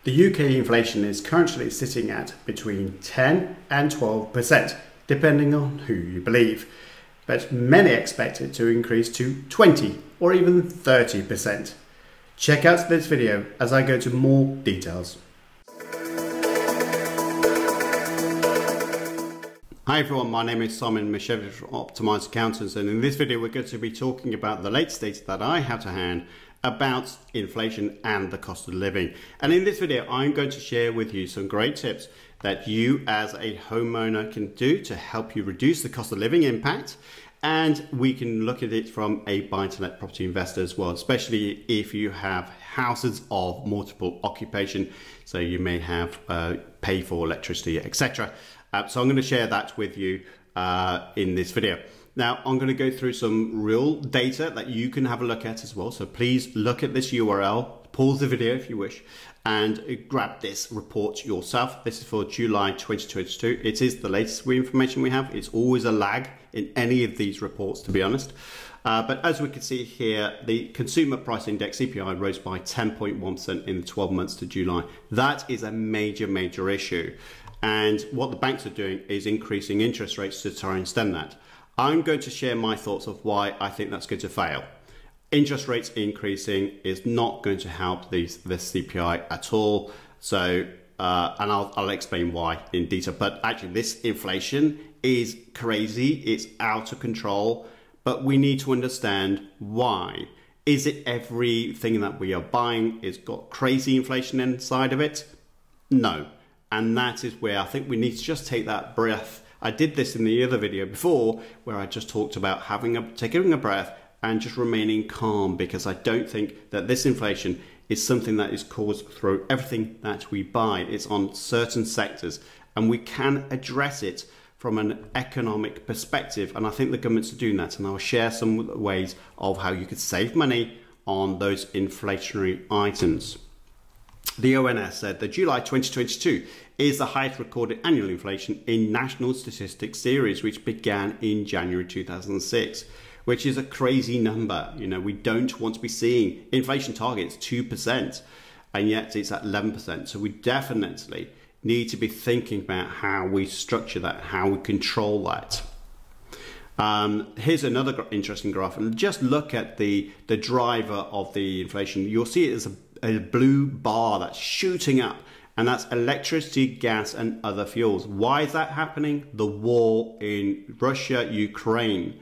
The UK inflation is currently sitting at between 10 and 12%, depending on who you believe. But many expect it to increase to 20 or even 30%. Check out this video as I go to more details. Hi everyone, my name is Simon Mashevich from Optimised Accountants, and in this video we're going to be talking about the latest data that I have to hand about inflation and the cost of living. And in this video I'm going to share with you some great tips that you as a homeowner can do to help you reduce the cost of living impact, and we can look at it from a buy-to-let property investor as well, especially if you have houses of multiple occupation, so you may have pay for electricity, etc. So I'm going to share that with you in this video. Now I'm going to go through some real data that you can have a look at as well. So please look at this URL, pause the video if you wish, and grab this report yourself. This is for July 2022. It is the latest information we have. It's always a lag in any of these reports, to be honest. But as we can see here, the Consumer Price Index CPI rose by 10.1% in the 12 months to July. That is a major issue. And what the banks are doing is increasing interest rates to try and stem that. I'm going to share my thoughts of why I think that's going to fail. Interest rates increasing is not going to help this CPI at all. So, and I'll explain why in detail. But actually, this inflation is crazy. It's out of control. But we need to understand why. Is it everything that we are buying is got crazy inflation inside of it? No. And that is where I think we need to just take that breath. I did this in the other video before where I just talked about taking a breath and just remaining calm, because I don't think that this inflation is something that is caused through everything that we buy. It's on certain sectors, and we can address it from an economic perspective. And I think the governments are doing that. And I'll share some ways of how you could save money on those inflationary items. The ONS said that July 2022 is the highest recorded annual inflation in national statistics series, which began in January 2006, which is a crazy number. You know, we don't want to be seeing inflation targets 2%, and yet it's at 11%. So we definitely need to be thinking about how we structure that, how we control that. Here's another interesting graph, and just look at the driver of the inflation. You'll see it as a blue bar that's shooting up, and that's electricity, gas, and other fuels. Why is that happening? The war in Russia, Ukraine.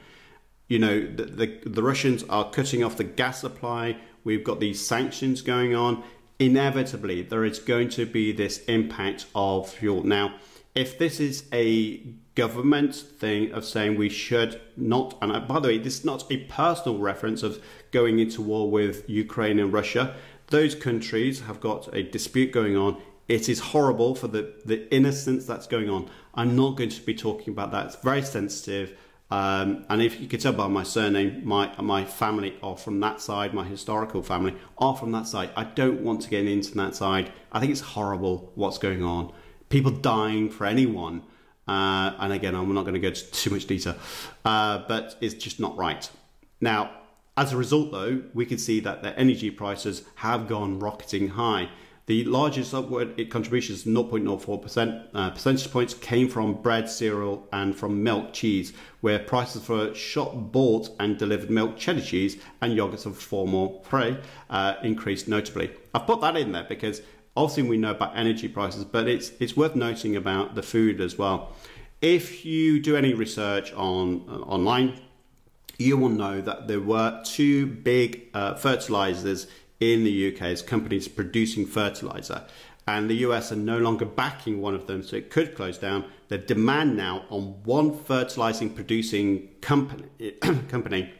You know, the Russians are cutting off the gas supply. We've got these sanctions going on. Inevitably, there is going to be this impact of fuel. Now, if this is a government thing of saying we should not, and by the way, this is not a personal reference of going into war with Ukraine and Russia. Those countries have got a dispute going on. It is horrible for the innocence that's going on. I'm not going to be talking about that. It's very sensitive. And if you could tell by my surname, my family are from that side, my historical family are from that side. I don't want to get into that side. I think it's horrible what's going on. People dying for anyone. And again, I'm not going to go into too much detail, but it's just not right. Now, as a result, though, we can see that the energy prices have gone rocketing high. The largest upward contributions, 0.04% percentage points, came from bread, cereal, and from milk, cheese, where prices for shop bought and delivered milk, cheddar cheese, and yogurts of formal prey increased notably. I've put that in there because obviously we know about energy prices, but it's worth noting about the food as well. If you do any research online, you will know that there were two big fertilizers in the UK as companies producing fertilizer, and the US are no longer backing one of them, so it could close down. The demand now on one fertilizing producing company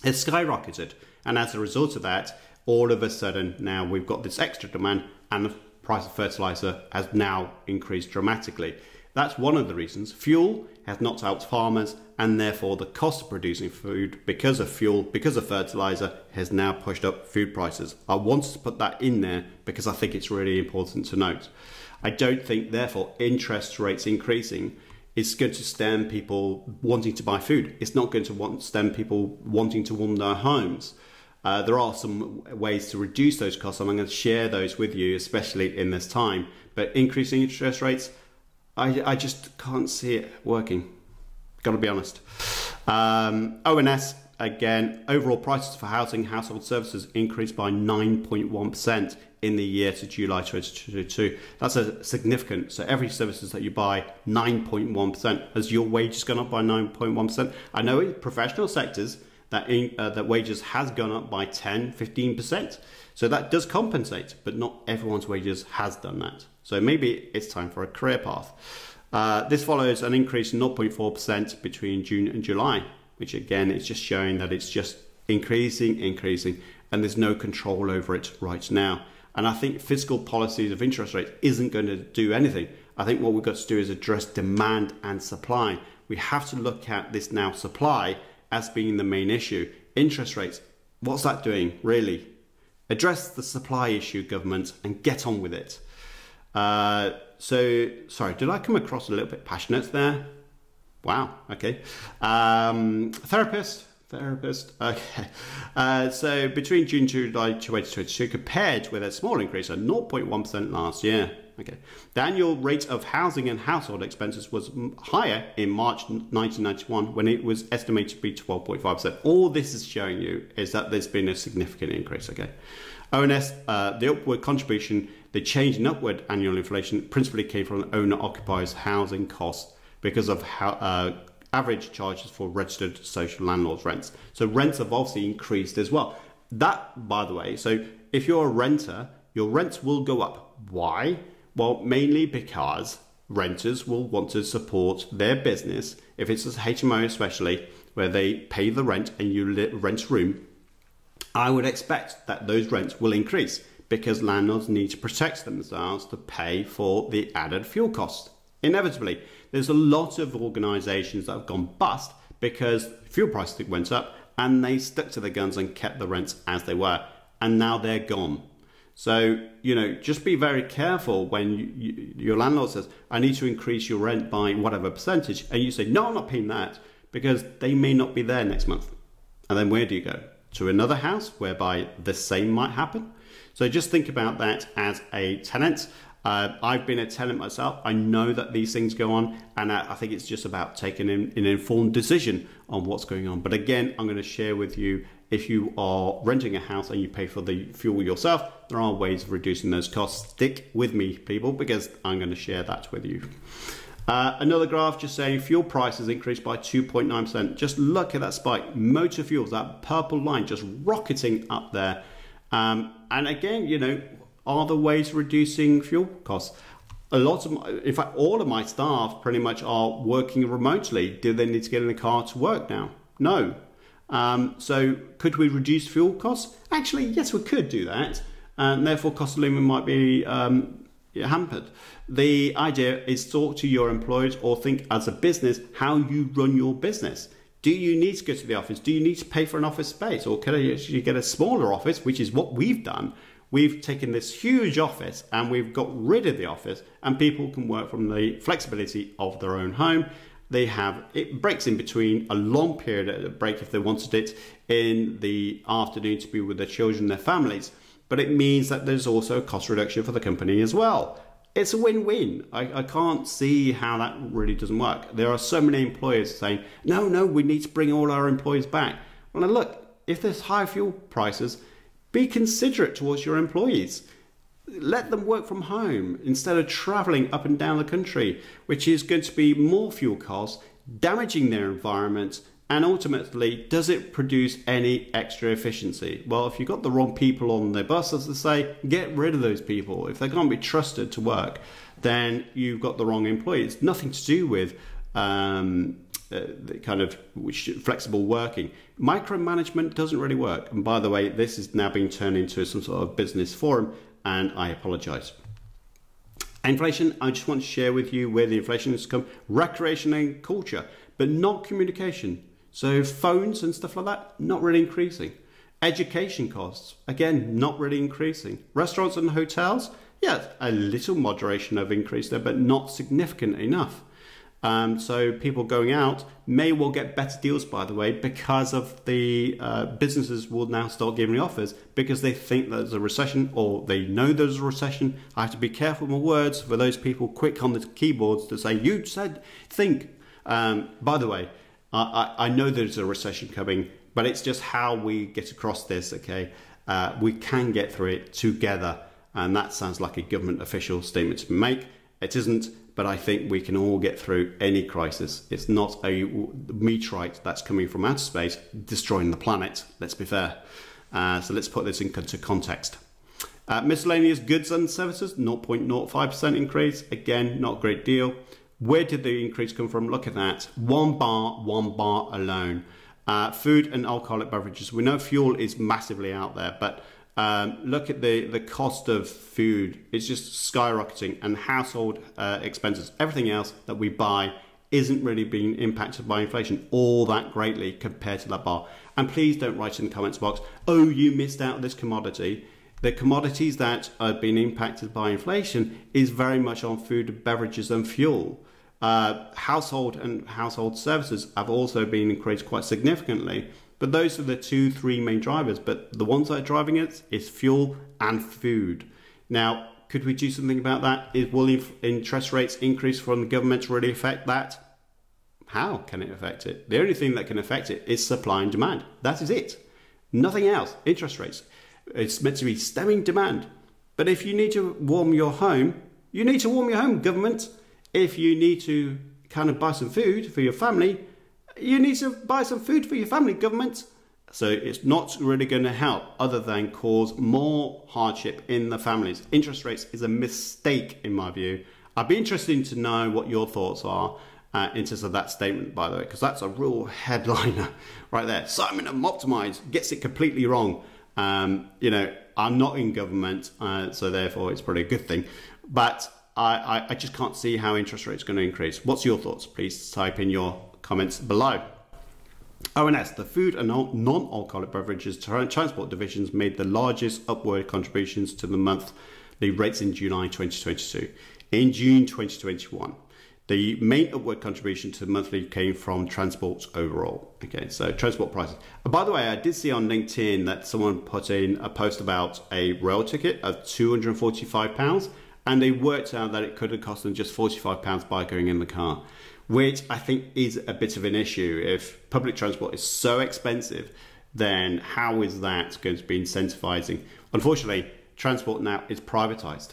has skyrocketed, and as a result of that, all of a sudden now we've got this extra demand, and the price of fertilizer has now increased dramatically. That's one of the reasons. Fuel has not helped farmers, and therefore the cost of producing food because of fuel, because of fertilizer, has now pushed up food prices. I wanted to put that in there because I think it's really important to note. I don't think, therefore, interest rates increasing is going to stem people wanting to buy food. It's not going to stem people wanting to warm their homes. There are some ways to reduce those costs, and I'm going to share those with you, especially in this time. But increasing interest rates, I just can't see it working. Got to be honest. ONS, again, overall prices for housing, household services increased by 9.1% in the year to July 2022. That's a significant. So every services that you buy, 9.1%. Has your wages gone up by 9.1%? I know in professional sectors that wages has gone up by 10, 15%. So that does compensate, but not everyone's wages has done that. So maybe it's time for a career path. This follows an increase in 0.4% between June and July, which again is just showing that it's just increasing, and there's no control over it right now. And I think fiscal policies of interest rates isn't going to do anything. I think what we've got to do is address demand and supply. We have to look at this now supply as being the main issue. Interest rates, what's that doing really? Address the supply issue, government, and get on with it. So, sorry, did I come across a little bit passionate there? Wow, okay. Therapist, okay. So between June and July 2022, compared with a small increase of 0.1% last year. Okay. The annual rate of housing and household expenses was higher in March 1991 when it was estimated to be 12.5%. All this is showing you is that there's been a significant increase. Okay. ONS, the upward contribution, the change in upward annual inflation principally came from owner-occupiers' housing costs because of average charges for registered social landlords rents. So rents have obviously increased as well. That, by the way, so if you're a renter, your rents will go up. Why? Well, mainly because renters will want to support their business. If it's a HMO especially, where they pay the rent and you rent a room, I would expect that those rents will increase because landlords need to protect themselves to pay for the added fuel costs. Inevitably, there's a lot of organisations that have gone bust because fuel prices went up and they stuck to their guns and kept the rents as they were, and now they're gone. So, you know, just be very careful when your landlord says, I need to increase your rent by whatever percentage, and you say, no, I'm not paying that, because they may not be there next month. And then where do you go? To another house whereby the same might happen? So just think about that as a tenant. I've been a tenant myself. I know that these things go on, and I think it's just about taking an informed decision on what's going on. But again, I'm going to share with you, if you are renting a house and you pay for the fuel yourself, there are ways of reducing those costs. Stick with me, people, because I'm going to share that with you. Another graph just saying fuel prices increased by 2.9%. Just look at that spike. Motor fuels, that purple line just rocketing up there. And again, you know, are the ways reducing fuel costs? A lot of, in fact, all of my staff pretty much are working remotely. Do they need to get in the car to work now? No. So could we reduce fuel costs? Actually, yes, we could do that. And therefore, cost of living might be hampered. The idea is talk to your employees or think as a business how you run your business. Do you need to go to the office? Do you need to pay for an office space? Or can you get a smaller office, which is what we've done? We've taken this huge office and we've got rid of the office, and people can work from the flexibility of their own home. They have, it breaks in between a long period of break if they wanted it in the afternoon to be with their children, their families. But it means that there's also a cost reduction for the company as well. It's a win-win. I can't see how that really doesn't work. There are so many employers saying, no, we need to bring all our employees back. Well, now look, if there's high fuel prices, be considerate towards your employees. Let them work from home instead of traveling up and down the country, which is going to be more fuel costs, damaging their environment, and ultimately, does it produce any extra efficiency? Well, if you've got the wrong people on the bus, as they say, get rid of those people. If they can't be trusted to work, then you've got the wrong employee. It's nothing to do with the kind of flexible working. Micromanagement doesn't really work. And by the way, this is now being turned into some sort of business forum, and I apologize. Inflation, I just want to share with you where the inflation has come. Recreation and culture, but not communication. So phones and stuff like that, not really increasing. Education costs, again, not really increasing. Restaurants and hotels, yeah, a little moderation of increase there, but not significant enough. So people going out may well get better deals, by the way, because of the businesses will now start giving offers because they think there's a recession or they know there's a recession. I have to be careful with my words for those people quick on the keyboards to say, you said think. By the way, I know there's a recession coming, but it's just how we get across this, okay? We can get through it together. And that sounds like a government official statement to make. It isn't, but I think we can all get through any crisis. It's not a meteorite that's coming from outer space destroying the planet, let's be fair. So let's put this into context. Miscellaneous goods and services, 0.05% increase. Again, not a great deal. Where did the increase come from? Look at that. One bar alone. Food and alcoholic beverages. We know fuel is massively out there, but look at the cost of food. It's just skyrocketing, and household expenses, everything else that we buy isn't really being impacted by inflation all that greatly compared to that bar. And please don't write in the comments box, oh, you missed out this commodity. The commodities that are being impacted by inflation is very much on food, beverages and fuel. Household and household services have also been increased quite significantly. But those are the 2-3 main drivers. But the ones that are driving it is fuel and food. Now, could we do something about that? Will interest rates increase from the government really affect that? How can it affect it? The only thing that can affect it is supply and demand. That is it. Nothing else. Interest rates. It's meant to be stemming demand. But if you need to warm your home, you need to warm your home, government. If you need to kind of buy some food for your family, you need to buy some food for your family, government. So it's not really going to help other than cause more hardship in the families. Interest rates is a mistake in my view. I'd be interested to know what your thoughts are in terms of that statement, by the way, because that's a real headliner right there. Simon of Optimize gets it completely wrong. You know, I'm not in government, so therefore it's probably a good thing. But I just can't see how interest rates are going to increase. What's your thoughts? Please type in your comments below. ONS, the food and non-alcoholic beverages transport divisions made the largest upward contributions to the monthly rates in July 2022. In June 2021, the main upward contribution to the monthly came from transport overall. Okay, so transport prices. By the way, I did see on LinkedIn that someone put in a post about a rail ticket of £245, and they worked out that it could have cost them just £45 by going in the car, which I think is a bit of an issue. If public transport is so expensive, then how is that going to be incentivizing? Unfortunately, transport now is privatized.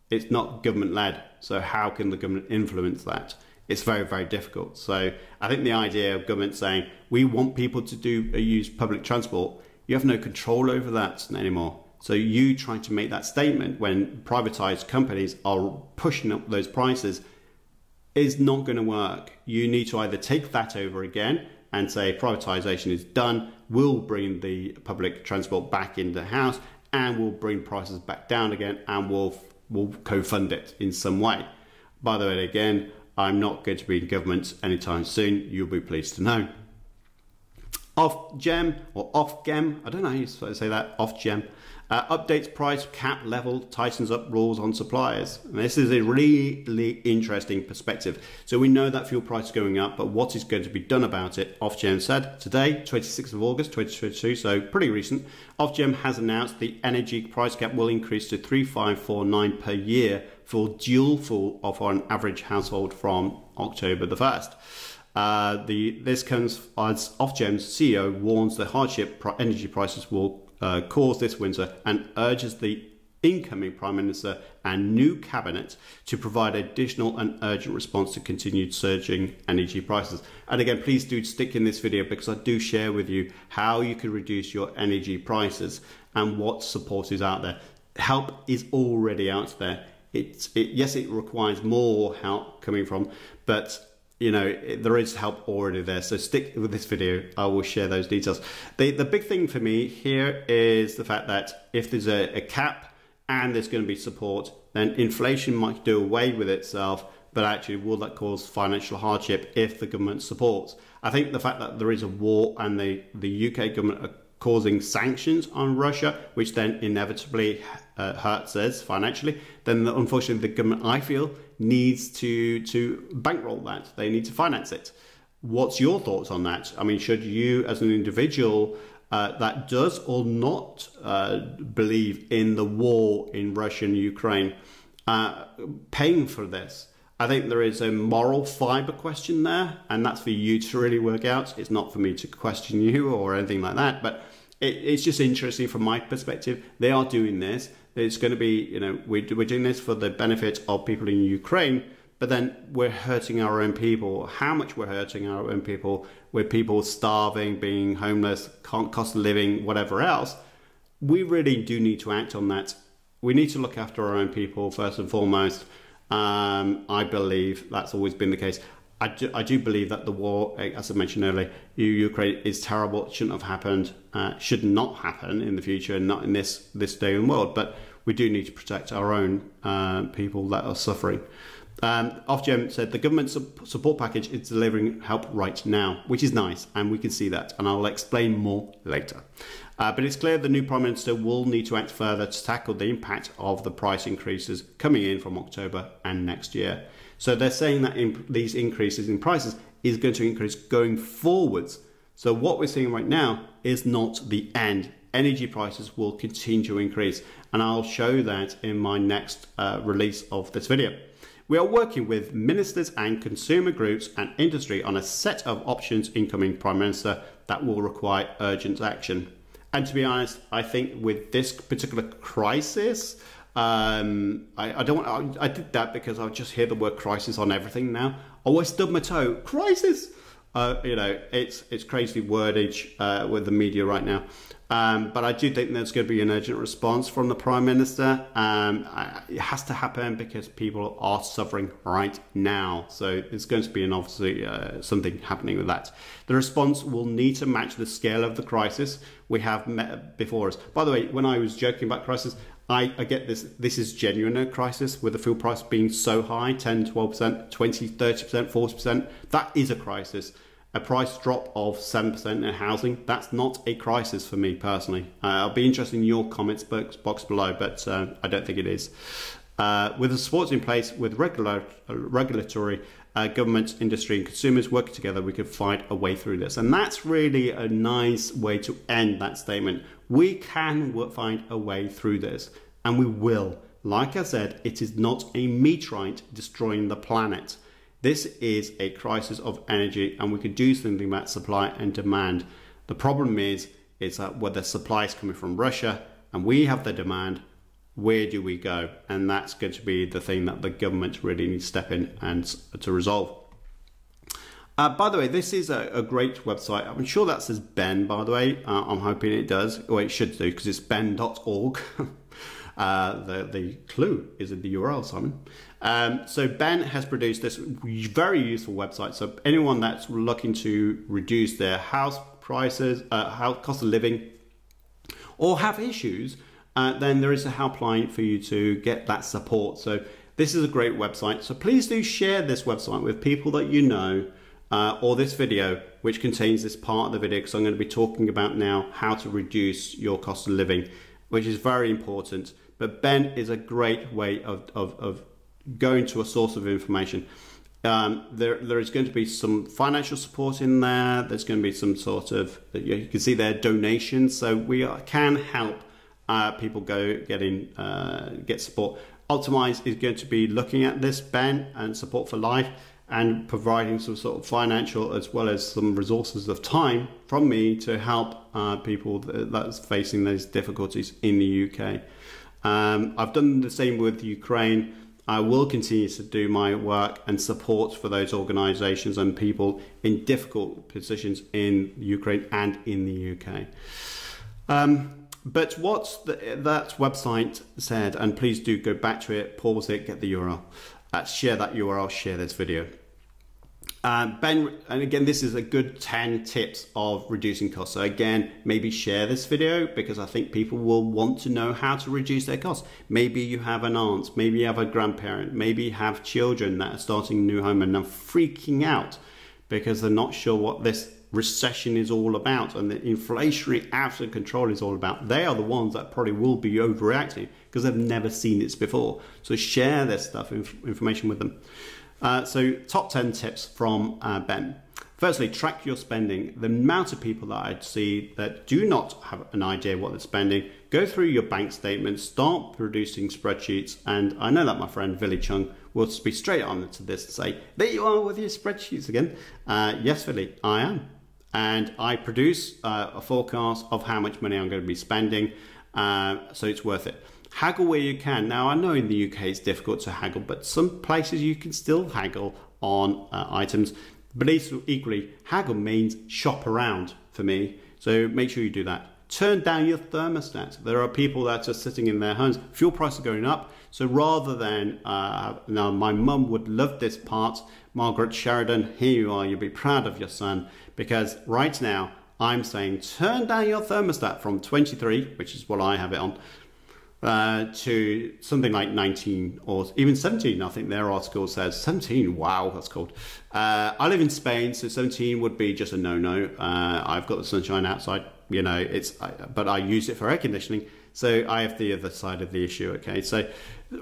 It's not government-led, so how can the government influence that? It's very, very difficult. So I think the idea of government saying, we want people to use public transport, you have no control over that anymore. So you trying to make that statement when privatized companies are pushing up those prices is not going to work. You need to either take that over again and say privatization is done, we'll bring the public transport back into the house, and we'll bring prices back down again, and we'll co-fund it in some way. By the way, again, I'm not going to be in government anytime soon. You'll be pleased to know. Ofgem, or Ofgem, I don't know how you say that, Ofgem, updates price cap level, tightens up rules on suppliers. And this is a really interesting perspective. So we know that fuel price is going up, but what is going to be done about it? Ofgem said today, 26th of August 2022, so pretty recent, Ofgem has announced the energy price cap will increase to 3,549 per year for dual fuel for an average household from October the 1st. This comes as Ofgem's CEO warns the hardship energy prices will cause this winter and urges the incoming Prime Minister and new cabinet to provide additional and urgent response to continued surging energy prices. And again, please do stick in this video because I do share with you how you can reduce your energy prices and what support is out there. Help is already out there. Yes, it requires more help coming from, but you know, there is help already there. So stick with this video. I will share those details. The big thing for me here is the fact that if there's a cap and there's going to be support, then inflation might do away with itself. But actually, will that cause financial hardship if the government supports? I think the fact that there is a war and the UK government are causing sanctions on Russia, which then inevitably hurts us financially, then unfortunately the government, I feel, needs to bankroll that. They need to finance it. What's your thoughts on that? I mean, should you as an individual that does or not believe in the war in Russia and Ukraine paying for this? I think there is a moral fiber question there, and that's for you to really work out. It's not for me to question you or anything like that, but it's just interesting from my perspective. They are doing this. It's going to be, you know, we're doing this for the benefit of people in Ukraine, but then we're hurting our own people. How much we're hurting our own people, with people starving, being homeless, cost of living, whatever else. We really do need to act on that. We need to look after our own people first and foremost. I believe that's always been the case. I do believe that the war, as I mentioned earlier, Ukraine is terrible. It shouldn't have happened. Should not happen in the future, and not in this day and world. But we do need to protect our own people that are suffering. Ofgem said the government support package is delivering help right now, which is nice, and we can see that, and I'll explain more later. But it's clear the new Prime Minister will need to act further to tackle the impact of the price increases coming in from October and next year. So they're saying that these increases in prices is going to increase going forwards. So what we're seeing right now is not the end. Energy prices will continue to increase, and I'll show that in my next release of this video. We are working with ministers and consumer groups and industry on a set of options incoming Prime Minister that will require urgent action. And to be honest, I think with this particular crisis, I did that because I just hear the word crisis on everything now. Oh, I stubbed my toe. Crisis! You know, it's crazy wordage with the media right now. But I do think there's going to be an urgent response from the Prime Minister. It has to happen because people are suffering right now. So there's going to be obviously something happening with that. The response will need to match the scale of the crisis we have met before us. By the way, when I was joking about crisis, I get this. This is genuine a crisis with the fuel price being so high, 10, 12%, 20, 30%, 40%. That is a crisis. A price drop of 7% in housing, that's not a crisis for me personally. I'll be interested in your comments box below, but I don't think it is. With the supports in place, with regulatory, government, industry and consumers working together, we could find a way through this. And that's really a nice way to end that statement. We can find a way through this, and we will. Like I said, it is not a meteorite destroying the planet. This is a crisis of energy, and we could do something about supply and demand. The problem is that where the supply is coming from Russia and we have the demand, where do we go? And that's going to be the thing that the government really needs to step in and to resolve. By the way, this is a great website. I'm sure that says Ben, by the way. I'm hoping it does. Well, it should do, because it's ben.org. The clue is in the URL, Simon. So Ben has produced this very useful website. So anyone that's looking to reduce their house prices, cost of living, or have issues, then there is a helpline for you to get that support. So this is a great website. So please do share this website with people that you know, or this video, which contains this part of the video, because I'm going to be talking about now how to reduce your cost of living, which is very important. But Ben is a great way of going to a source of information. There is going to be some financial support in there. There's going to be some sort of, you can see their donations. So we can help people get support. Optimize is going to be looking at this, Ben, and Support for Life, and providing some sort of financial as well as some resources of time from me to help people that's facing those difficulties in the UK. I've done the same with Ukraine. I will continue to do my work and support for those organisations and people in difficult positions in Ukraine and in the UK. But what that website said, and please do go back to it, pause it, get the URL, share that URL, share this video. Ben, and again, this is a good 10 tips of reducing costs. So again, maybe share this video, because I think people will want to know how to reduce their costs. Maybe you have an aunt, maybe you have a grandparent, maybe you have children that are starting a new home and are freaking out because they're not sure what this recession is all about and the inflationary out of control is all about. They are the ones that probably will be overreacting because they've never seen this before. So share this stuff, information with them. So top 10 tips from Ben. Firstly, track your spending. The amount of people that I'd see that do not have an idea what they're spending, go through your bank statements, start producing spreadsheets. And I know that my friend Villy Chung will be straight on to this and say, there you are with your spreadsheets again. Yes, Villy, I am. And I produce a forecast of how much money I'm going to be spending. So it's worth it. Haggle where you can. Now, I know in the UK it's difficult to haggle, but some places you can still haggle on items. But equally, haggle means shop around for me. So make sure you do that. Turn down your thermostat. There are people that are sitting in their homes. Fuel prices are going up. So rather than, now my mum would love this part. Margaret Sheridan, here you are. You'll be proud of your son. Because right now, I'm saying turn down your thermostat from 23, which is what I have it on, to something like 19 or even 17. I think their article says 17. Wow, that's cold. I live in Spain, so 17 would be just a no-no. I've got the sunshine outside, you know, but I use it for air conditioning. So I have the other side of the issue. Okay, so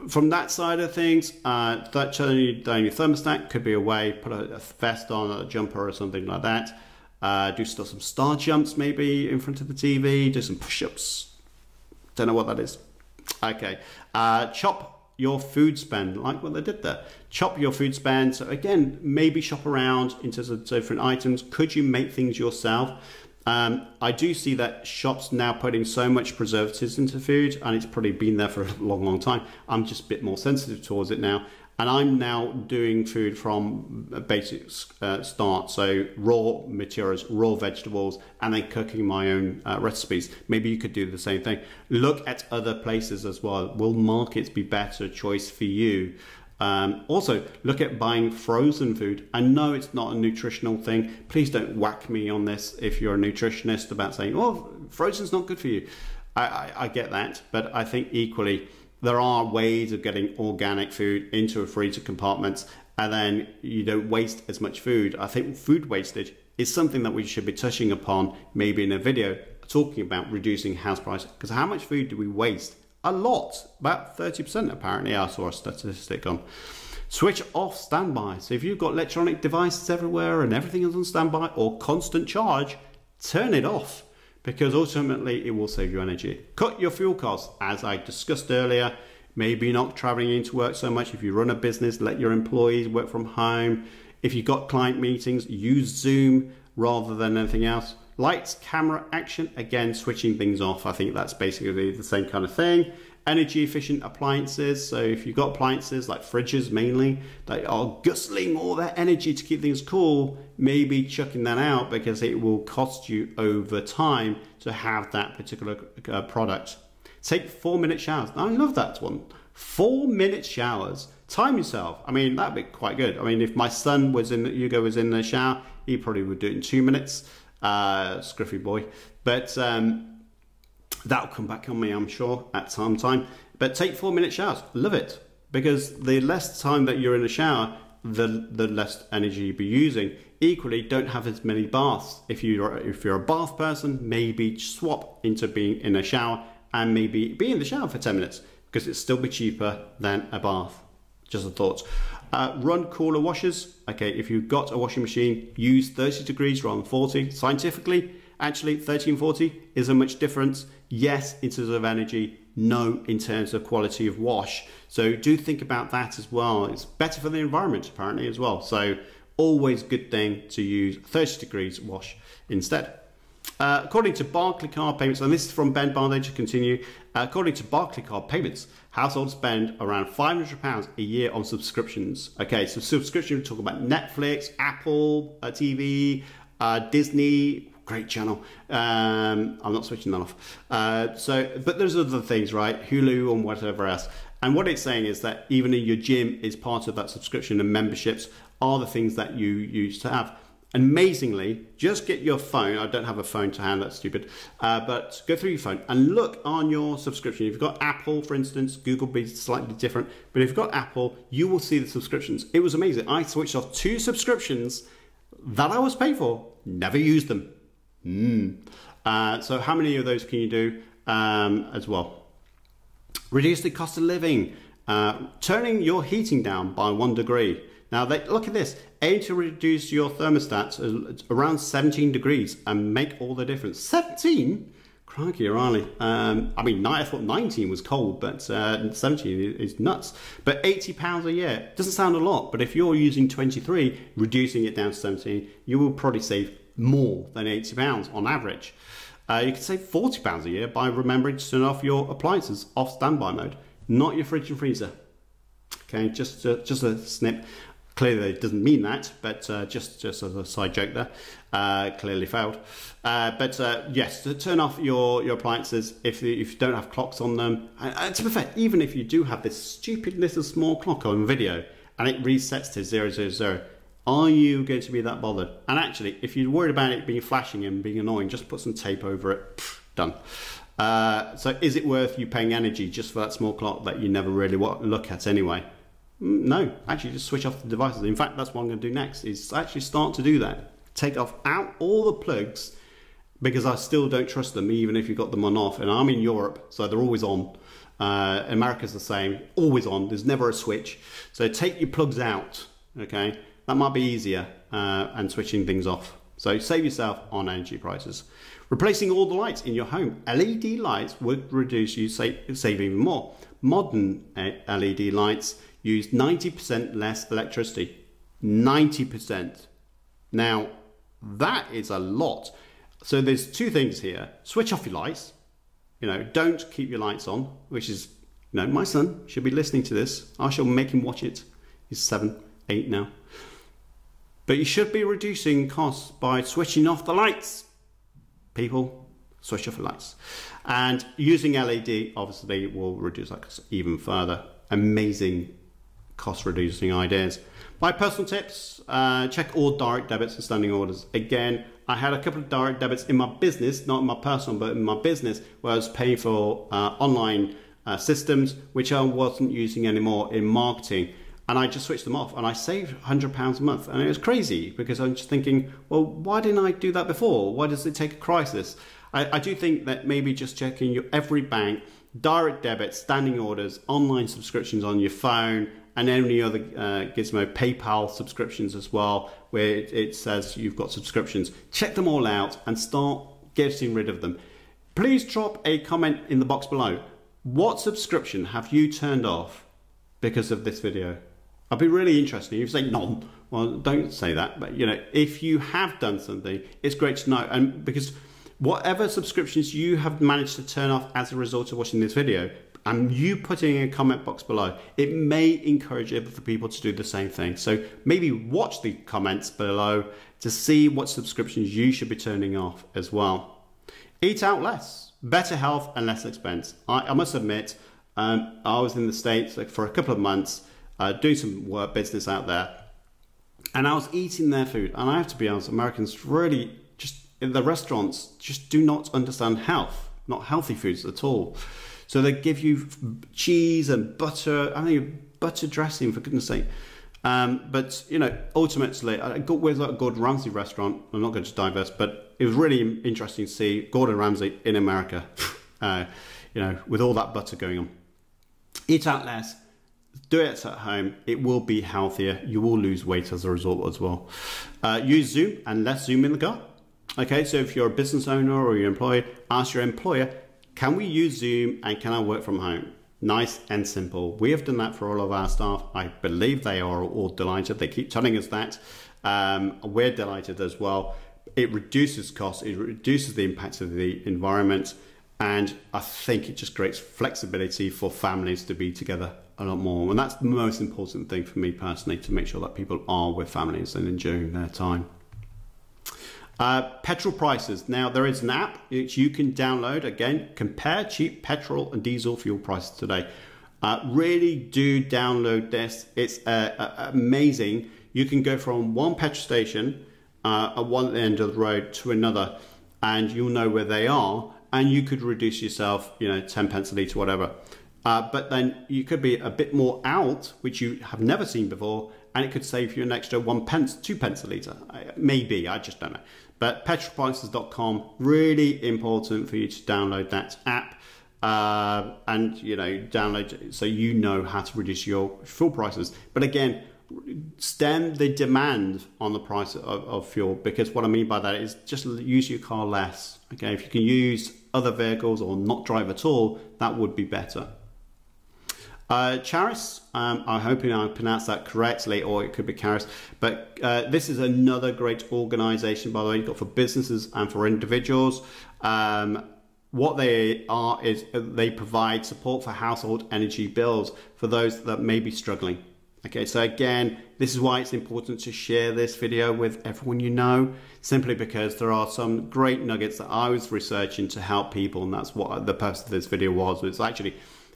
from that side of things, that turning down your thermostat could be a way. Put a vest on, a jumper or something like that. Do still some star jumps maybe in front of the TV. Do some push-ups. Don't know what that is. Okay, chop your food spend, like what they did there. Chop your food spend. So again, maybe shop around in terms of different items. Could you make things yourself? I do see that shops now putting so much preservatives into food, and it's probably been there for a long, long time. I'm just a bit more sensitive towards it now. And I'm now doing food from a basic start, so raw materials, raw vegetables, and then cooking my own recipes. Maybe you could do the same thing. Look at other places as well. Will markets be better choice for you? Also, look at buying frozen food. I know it's not a nutritional thing. Please don't whack me on this if you're a nutritionist about saying, oh, frozen's not good for you. I get that, but I think equally, there are ways of getting organic food into a freezer compartment and then you don't waste as much food. I think food wastage is something that we should be touching upon maybe in a video talking about reducing house price, because how much food do we waste? A lot, about 30% apparently. I saw a statistic on. Switch off standby. So if you've got electronic devices everywhere and everything is on standby or constant charge, turn it off, because ultimately it will save you energy. Cut your fuel costs, as I discussed earlier. Maybe not traveling into work so much. If you run a business, let your employees work from home. If you've got client meetings, use Zoom rather than anything else. Lights, camera, action, again, switching things off. I think that's basically the same kind of thing. Energy efficient appliances. So if you've got appliances like fridges mainly, that are guzzling all that energy to keep things cool, maybe chucking that out because it will cost you over time to have that particular product. Take 4-minute showers. I love that one. 4-minute showers. Time yourself. I mean, that'd be quite good. I mean, if my son was Hugo was in the shower, he probably would do it in 2 minutes. Scruffy boy. But that'll come back on me, I'm sure, at some time. But take 4-minute showers. Love it. Because the less time that you're in the shower, the less energy you'll be using. Equally, don't have as many baths. If you're a bath person, maybe swap into being in a shower and maybe be in the shower for 10 minutes, because it'll still be cheaper than a bath. Just a thought. Run cooler washers. Okay, if you've got a washing machine, use 30 degrees rather than 40. Scientifically, actually 30 and 40 isn't much difference. Yes, in terms of energy, no, in terms of quality of wash. So do think about that as well. It's better for the environment apparently as well. So always good thing to use 30 degrees wash instead. According to Barclaycard payments, and this is from Ben Barnday to continue, according to Barclaycard payments, households spend around £500 a year on subscriptions. Okay, so subscription, we talk about Netflix, Apple TV, Disney, great channel. I'm not switching that off. But there's other things, right? Hulu and whatever else. And what it's saying is that even in your gym is part of that subscription, and memberships are the things that you used to have. Amazingly, just get your phone. I don't have a phone to hand, that's stupid. But go through your phone and look on your subscription. If you've got Apple, for instance, Google will be slightly different. But if you've got Apple, you will see the subscriptions. It was amazing. I switched off 2 subscriptions that I was paid for, never used them. So how many of those can you do as well? Reduce the cost of living, turning your heating down by 1 degree. Now look at this, aim to reduce your thermostats around 17 degrees and make all the difference. 17? Crikey, O'Reilly. I mean, I thought 19 was cold, but 17 is nuts. But £80 a year doesn't sound a lot, but if you're using 23, reducing it down to 17, you will probably save more than £80 on average. You can save £40 a year by remembering to turn off your appliances off standby mode, not your fridge and freezer. Okay, just a snip. Clearly it doesn't mean that, but just as a side joke there, clearly failed. Yes, to turn off your appliances if you don't have clocks on them. And to be fair, even if you do have this stupid little small clock on video and it resets to 000, are you going to be that bothered? And actually, if you're worried about it being flashing and being annoying, just put some tape over it. Done. So is it worth you paying energy just for that small clock that you never really look at anyway? No, actually just switch off the devices. In fact, that's what I'm going to do next, is actually start to do that. Take out all the plugs, because I still don't trust them even if you've got them on off. And I'm in Europe, so they're always on. America's the same, always on. There's never a switch. So take your plugs out, okay? That might be easier and switching things off. So save yourself on energy prices. Replacing all the lights in your home. LED lights would reduce you save even more. Modern LED lights use 90% less electricity. 90%. Now, that is a lot. So there's two things here. Switch off your lights. You know, don't keep your lights on, which is, you know, my son should be listening to this. I shall make him watch it. He's 7, 8 now. But you should be reducing costs by switching off the lights. People, switch off the lights. And using LED obviously will reduce that cost even further. Amazing cost reducing ideas. My personal tips, check all direct debits and standing orders. Again, I had a couple of direct debits in my business, not in my personal, but in my business, where I was paying for online systems, which I wasn't using anymore in marketing. And I just switched them off and I saved £100 a month. And it was crazy because I'm just thinking, well, why didn't I do that before? Why does it take a crisis? I do think that maybe just checking your every bank, direct debits, standing orders, online subscriptions on your phone, and any other gizmo, PayPal subscriptions as well, where it says you've got subscriptions. Check them all out and start getting rid of them. Please drop a comment in the box below. What subscription have you turned off because of this video? I'd be really interested. If you say none, well, don't say that. But you know, if you have done something, it's great to know. And because whatever subscriptions you have managed to turn off as a result of watching this video, and you putting in a comment box below, it may encourage other people to do the same thing. So maybe watch the comments below to see what subscriptions you should be turning off as well. Eat out less, better health and less expense. I must admit, I was in the States for a couple of months doing some work business out there, and I was eating their food. And I have to be honest, Americans really just in the restaurants just do not understand health, not healthy foods at all. So they give you cheese and butter, I think butter dressing, for goodness sake. But, you know, ultimately, I got with a Gordon Ramsay restaurant. I'm not going to divest, but it was really interesting to see Gordon Ramsay in America, you know, with all that butter going on. Eat out less, do it at home. It will be healthier. You will lose weight as a result as well. Use Zoom and less Zoom in the car. Okay, so if you're a business owner or your employer, ask your employer, can we use Zoom and can I work from home? Nice and simple. We have done that for all of our staff. I believe they are all delighted. They keep telling us that. We're delighted as well. It reduces costs. It reduces the impact of the environment. And I think it just creates flexibility for families to be together a lot more. And that's the most important thing for me personally, to make sure that people are with families and enjoying their time. Petrol prices. Now there is an app which you can download. Again, compare cheap petrol and diesel fuel prices today. Really do download this. It's amazing. You can go from one petrol station at one end of the road to another, and you'll know where they are, and you could reduce yourself, you know, 10 pence a litre, whatever. But then you could be a bit more out, which you have never seen before, and it could save you an extra 1 pence, 2 pence a litre. Maybe, I just don't know. But petrolprices.com, really important for you to download that app and, you know, download it so you know how to reduce your fuel prices. But again, stem the demand on the price of fuel, because what I mean by that is just use your car less. Okay, if you can use other vehicles or not drive at all, that would be better. Charis, I'm hoping I pronounced that correctly, or it could be Charis, but this is another great organization, by the way. You've got for businesses and for individuals. What they are is they provide support for household energy bills for those that may be struggling. Okay, so again, this is why it's important to share this video with everyone you know, simply because there are some great nuggets that I was researching to help people, and that's what the purpose of this video was.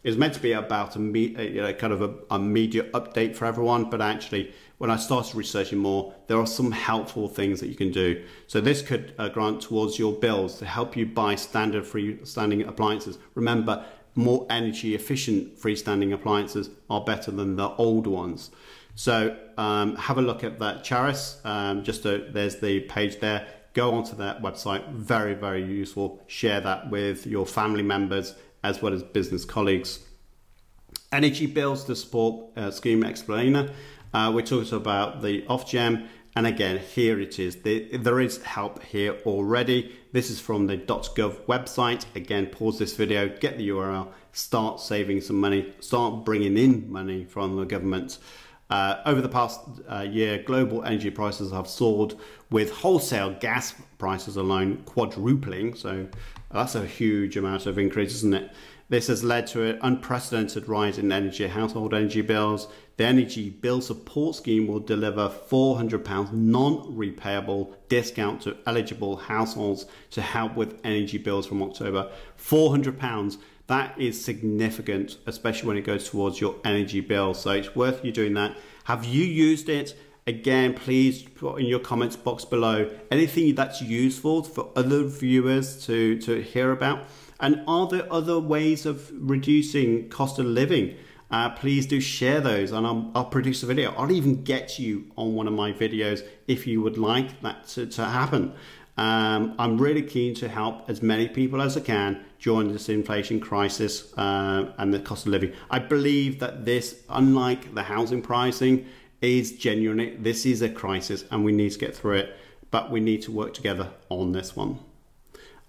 It's meant to be about kind of a media update for everyone, but actually, when I started researching more, there are some helpful things that you can do. So this could grant towards your bills to help you buy standard freestanding appliances. Remember, more energy efficient freestanding appliances are better than the old ones. So have a look at that, Charis. There's the page there. Go onto that website. Very, very useful. Share that with your family members as well as business colleagues. Energy bills to support scheme explainer. We're talking about the Ofgem, and again, here it is. There is help here already. This is from the .gov website. Again, pause this video, get the URL, start saving some money, start bringing in money from the government. Over the past year, global energy prices have soared, with wholesale gas prices alone quadrupling. So that's a huge amount of increase, isn't it? This has led to an unprecedented rise in household energy bills. The Energy Bill Support Scheme will deliver £400 non-repayable discount to eligible households to help with energy bills from October. £400. That is significant, especially when it goes towards your energy bill. So it's worth you doing that. Have you used it? Again, please put in your comments box below anything that's useful for other viewers to hear about. And are there other ways of reducing cost of living? Please do share those, and I'll produce a video. I'll even get you on one of my videos if you would like that to happen. I'm really keen to help as many people as I can during this inflation crisis and the cost of living. I believe that this, unlike the housing pricing, is genuinely, this is a crisis and we need to get through it, but we need to work together on this one.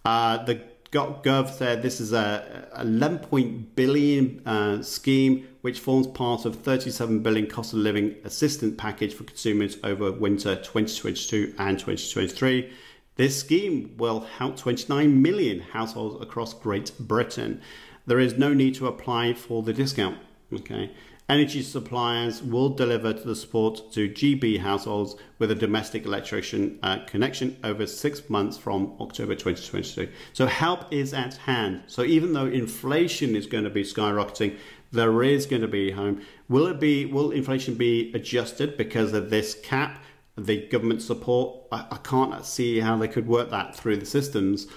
The Gov said this is a 11 billion scheme which forms part of 37 billion cost of living assistance package for consumers over winter 2022 and 2023. This scheme will help 29 million households across Great Britain. There is no need to apply for the discount. Okay. Energy suppliers will deliver the support to GB households with a domestic electrician connection over 6 months from October 2022. So help is at hand. So even though inflation is going to be skyrocketing, there is going to be home. Will inflation be adjusted because of this cap, the government support? I can't see how they could work that through the systems.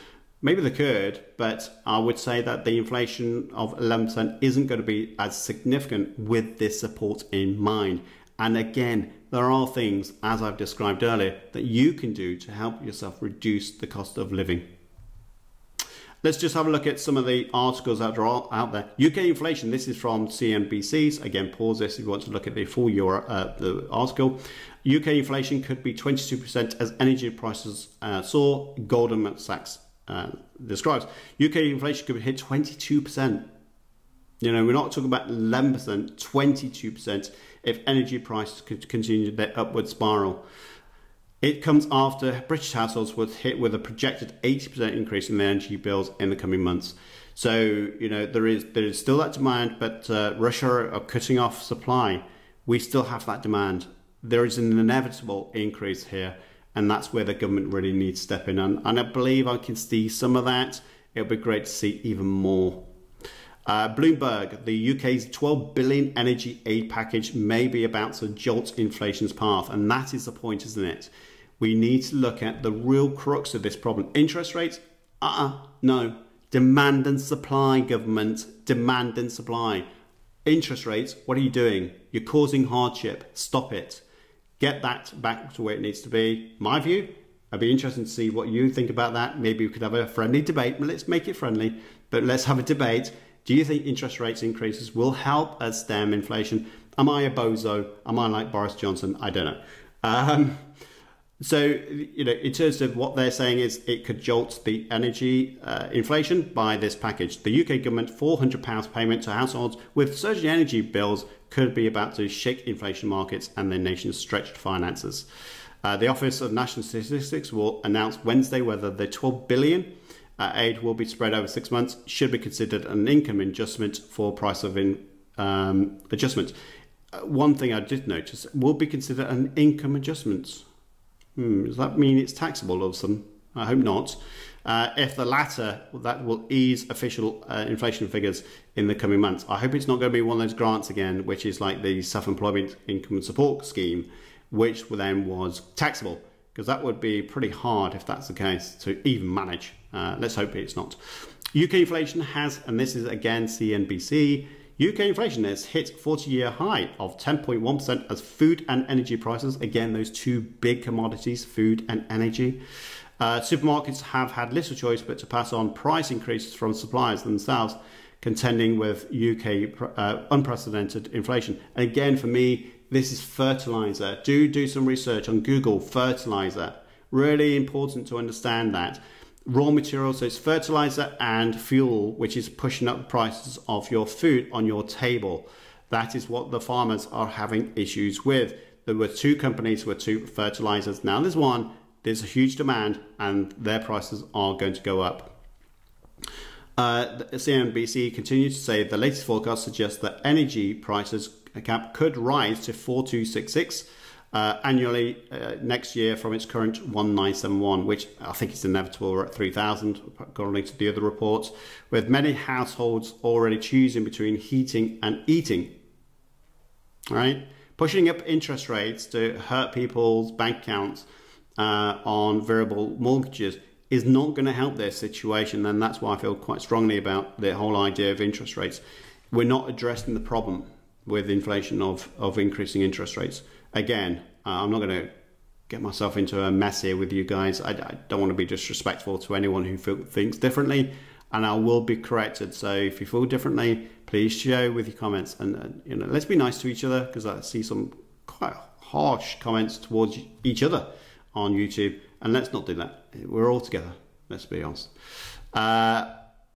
Maybe they could, but I would say that the inflation of 11% isn't going to be as significant with this support in mind. And again, there are things, as I've described earlier, that you can do to help yourself reduce the cost of living. Let's just have a look at some of the articles that are out there. UK inflation, this is from CNBC's. Again, pause this if you want to look at the full the article. UK inflation could be 22% as energy prices soar, Goldman Sachs describes. UK inflation could hit 22%. You know, we're not talking about 11%, 22% if energy prices could continue their upward spiral. It comes after British households were hit with a projected 80% increase in their energy bills in the coming months. So, you know, there is still that demand, but Russia are cutting off supply. We still have that demand. There is an inevitable increase here, and that's where the government really needs to step in. And I believe I can see some of that. It'll be great to see even more. Bloomberg, the UK's 12 billion energy aid package may be about to jolt inflation's path. And that is the point, isn't it? We need to look at the real crux of this problem. Interest rates? No. Demand and supply, government. Demand and supply. Interest rates, what are you doing? You're causing hardship. Stop it. Get that back to where it needs to be. My view, I'd be interested to see what you think about that. Maybe we could have a friendly debate. Well, let's make it friendly, but let's have a debate. Do you think interest rates increases will help us stem inflation? Am I a bozo? Am I like Boris Johnson? I don't know. So, in terms of what they're saying is it could jolt the energy inflation by this package. The UK government £400 payment to households with surging energy bills could be about to shake inflation markets and the nation's stretched finances. The Office of National Statistics will announce Wednesday whether the $12 billion aid will be spread over 6 months, should be considered an income adjustment for price of adjustment. One thing I did notice, will be considered an income adjustment. Does that mean it's taxable or something? I hope not. If the latter, that will ease official inflation figures in the coming months. I hope it's not going to be one of those grants again, which is like the self-employment income and support scheme, which then was taxable, because that would be pretty hard if that's the case to even manage. Let's hope it's not. UK inflation has, and this is again CNBC, UK inflation has hit 40-year high of 10.1% as food and energy prices, again those two big commodities, food and energy. Supermarkets have had little choice but to pass on price increases from suppliers themselves, contending with UK unprecedented inflation. And again, for me, this is fertilizer. Do some research on Google, fertilizer. Really important to understand that. Raw materials, so it's fertilizer and fuel, which is pushing up the prices of your food on your table. That is what the farmers are having issues with. There were two companies with two fertilizers. Now there's one, there's a huge demand and their prices are going to go up. The CNBC continues to say the latest forecast suggests that energy prices cap could rise to 4266 annually next year from its current 1971, which I think is inevitable. We're at 3000 according to the other reports, with many households already choosing between heating and eating. All right, pushing up interest rates to hurt people's bank accounts on variable mortgages is not going to help their situation, and that's why I feel quite strongly about the whole idea of interest rates. We're not addressing the problem with inflation of increasing interest rates. Again, I'm not going to get myself into a mess here with you guys. I don't want to be disrespectful to anyone who thinks differently, and I will be corrected. So if you feel differently, please share with your comments, and let's be nice to each other, because I see some quite harsh comments towards each other on YouTube, and let's not do that. We're all together, let's be honest.